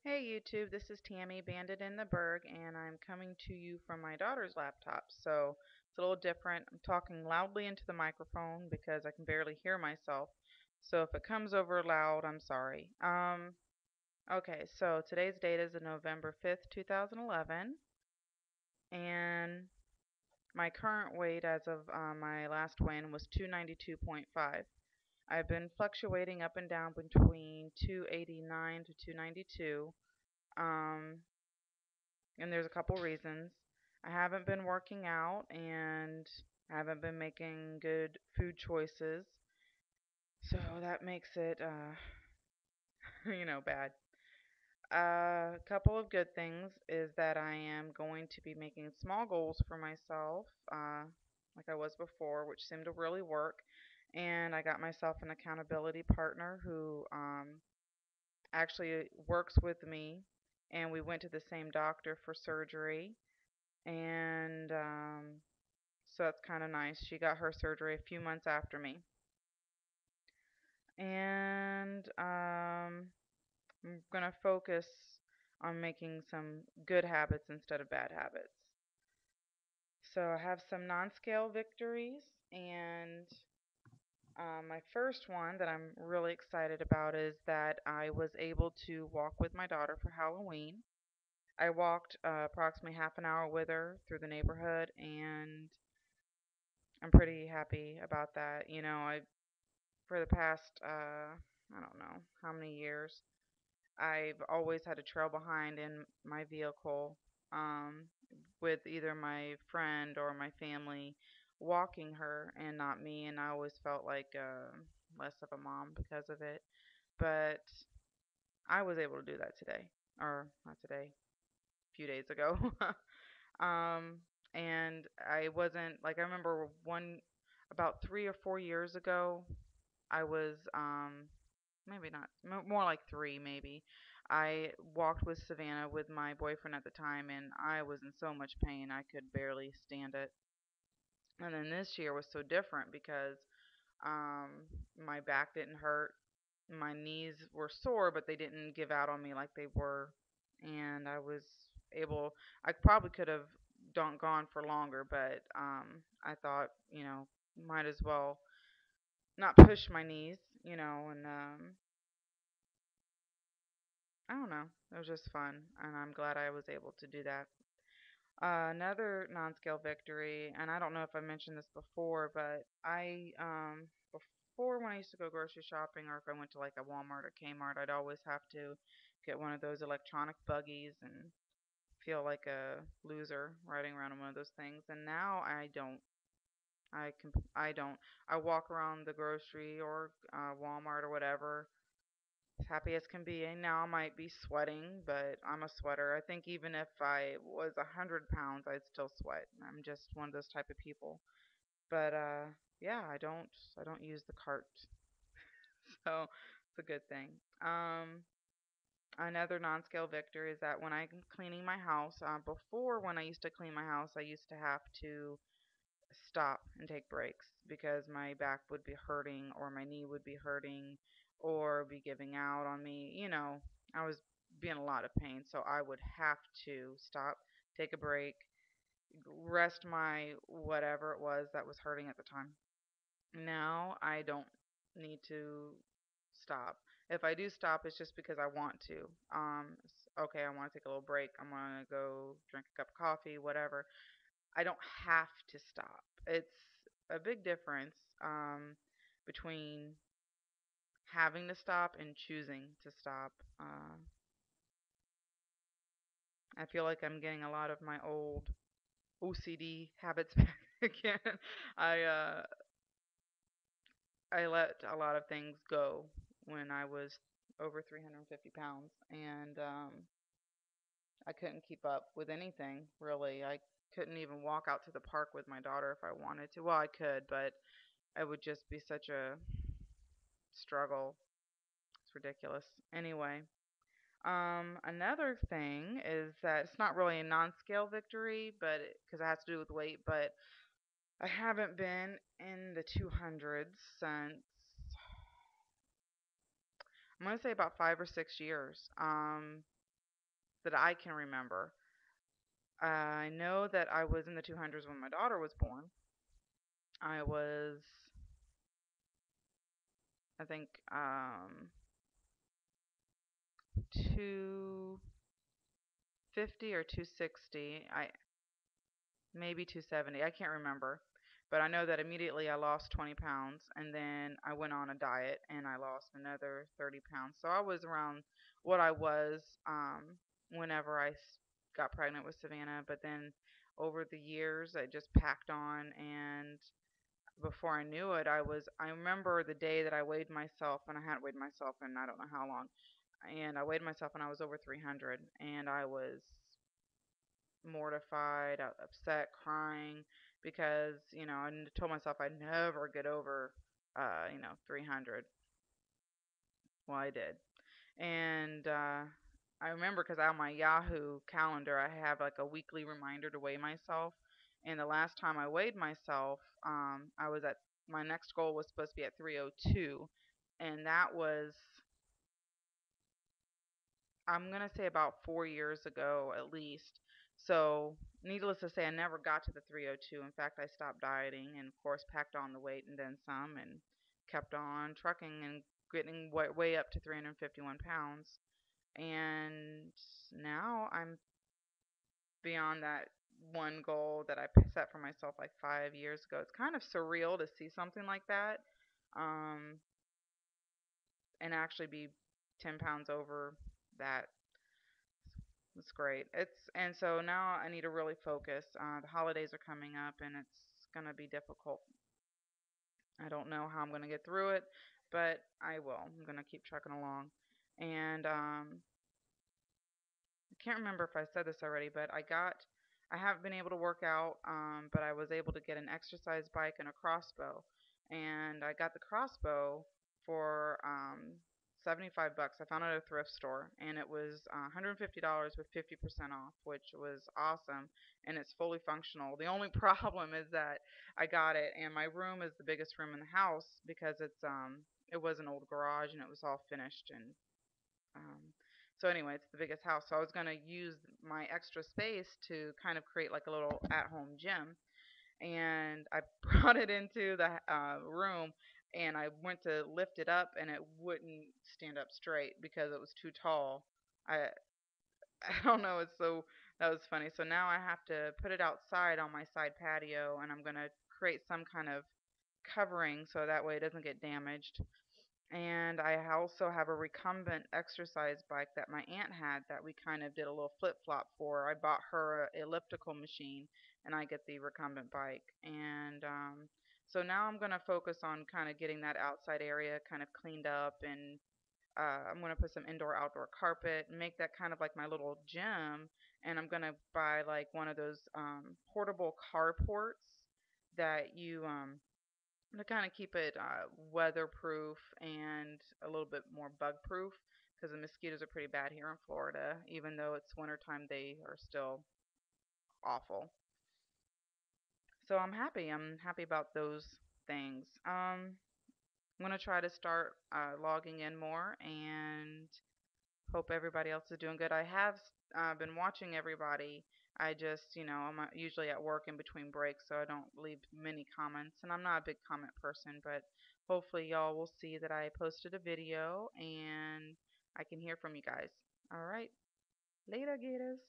Hey YouTube, this is Tammy Bandit in the Berg, and I'm coming to you from my daughter's laptop. So it's a little different. I'm talking loudly into the microphone because I can barely hear myself. So if it comes over loud, I'm sorry. Okay, so today's date is November 5th, 2011, and my current weight as of my last weigh-in was 292.5. I've been fluctuating up and down between 289 to 292. Um, and there's a couple reasons. I haven't been working out and I haven't been making good food choices, so that makes it, bad. A couple of good things is that I am going to be making small goals for myself, like I was before, which seemed to really work. And I got myself an accountability partner who actually works with me, and we went to the same doctor for surgery. And So that's kind of nice. She got her surgery a few months after me. And I'm going to focus on making some good habits instead of bad habits. So I have some non scale victories. And my first one that I'm really excited about is that I was able to walk with my daughter for Halloween. I walked approximately half an hour with her through the neighborhood, and I'm pretty happy about that. I for the past I don't know how many years, I've always had a trail behind in my vehicle, um, with either my friend or my family walking her and not me, and I always felt like less of a mom because of it. But I was able to do that today, or not today, a few days ago. um, and I wasn't like I remember one about 3 or 4 years ago. I was maybe not, more like three maybe. I walked with Savannah with my boyfriend at the time, and I was in so much pain I could barely stand it. And then this year was so different because my back didn't hurt, my knees were sore, but they didn't give out on me like they were, and I was able. I probably could have gone for longer, but I thought, might as well not push my knees, and I don't know. It was just fun, and I'm glad I was able to do that. Another non-scale victory, and I don't know if I mentioned this before, but before when I used to go grocery shopping, or if I went to like a Walmart or Kmart, I'd always have to get one of those electronic buggies and feel like a loser riding around in one of those things. And now I don't. I don't. I walk around the grocery or Walmart or whatever as happy as can be. And now I might be sweating, but I'm a sweater. I think even if I was 100 pounds, I'd still sweat. I'm just one of those type of people. But yeah, I don't use the cart, so it's a good thing. Um, Another non-scale victor is that when I'm cleaning my house, before when I used to clean my house, I used to have to stop and take breaks because my back would be hurting or my knee would be hurting or be giving out on me. I was being a lot of pain, so I would have to stop, take a break, rest my whatever it was that was hurting at the time. Now I don't need to stop. If I do stop, it's just because I want to. Okay, I want to take a little break. I'm gonna go drink a cup of coffee, whatever. I don't have to stop. It's a big difference between having to stop and choosing to stop. I feel like I'm getting a lot of my old OCD habits back again. I uh, I let a lot of things go when I was over 350 pounds, and I couldn't keep up with anything really. I couldn't even walk out to the park with my daughter if I wanted to. Well, I could, but it would just be such a struggle. It's ridiculous. Anyway, another thing is that it's not really a non-scale victory, but because it has to do with weight, but I haven't been in the 200s since I'm gonna say about 5 or 6 years. that I can remember. I know that I was in the 200s when my daughter was born. I was, I think, 250 or 260. I maybe 270. I can't remember. But I know that immediately I lost 20 pounds and then I went on a diet and I lost another 30 pounds. So I was around what I was whenever got pregnant with Savannah. But then over the years, I just packed on. And before I knew it, I remember the day that I weighed myself, and I hadn't weighed myself in I don't know how long. And I weighed myself and I was over 300. And I was mortified, upset, crying because, I told myself I'd never get over, 300. Well, I did. And I remember because on my Yahoo calendar, I have like a weekly reminder to weigh myself. And the last time I weighed myself, I was at my next goal was supposed to be at 302. And that was, I'm going to say about 4 years ago at least. So, needless to say, I never got to the 302. In fact, I stopped dieting and, of course, packed on the weight and then some and kept on trucking and getting way up to 351 pounds. And now I'm beyond that one goal that I set for myself like 5 years ago. It's kind of surreal to see something like that, um, and actually be 10 pounds over that. It's great. And so now I need to really focus. The holidays are coming up, and it's gonna be difficult. I don't know how I'm gonna get through it, but I will. I'm gonna keep trucking along. And I can't remember if I said this already, but I haven't been able to work out, but I was able to get an exercise bike and a crossbow. And I got the crossbow for 75 bucks. I found it at a thrift store, and it was $150 with 50% off, which was awesome. And it's fully functional. The only problem is that I got it, and my room is the biggest room in the house because it was an old garage and it was all finished and um, so anyway, it's the biggest house. So I was gonna use my extra space to kind of create like a little at-home gym, and I brought it into the room, and I went to lift it up, and it wouldn't stand up straight because it was too tall. I I don't know. It's so That was funny. So now I have to put it outside on my side patio, and I'm gonna create some kind of covering so that way it doesn't get damaged. And I also have a recumbent exercise bike that my aunt had that we kind of did a little flip flop for. I bought her a elliptical machine, and I get the recumbent bike. And so now I'm going to focus on kind of getting that outside area kind of cleaned up, and I'm going to put some indoor outdoor carpet and make that kind of like my little gym. And I'm going to buy like one of those portable carports that you to kind of keep it weatherproof and a little bit more bug proof because the mosquitoes are pretty bad here in Florida. Even though it's wintertime, they are still awful. So I'm happy about those things. I'm going to try to start logging in more and hope everybody else is doing good. I have been watching everybody. I just, I'm usually at work in between breaks, so I don't leave many comments. And I'm not a big comment person, but hopefully y'all will see that I posted a video and I can hear from you guys. All right. Later, Gators.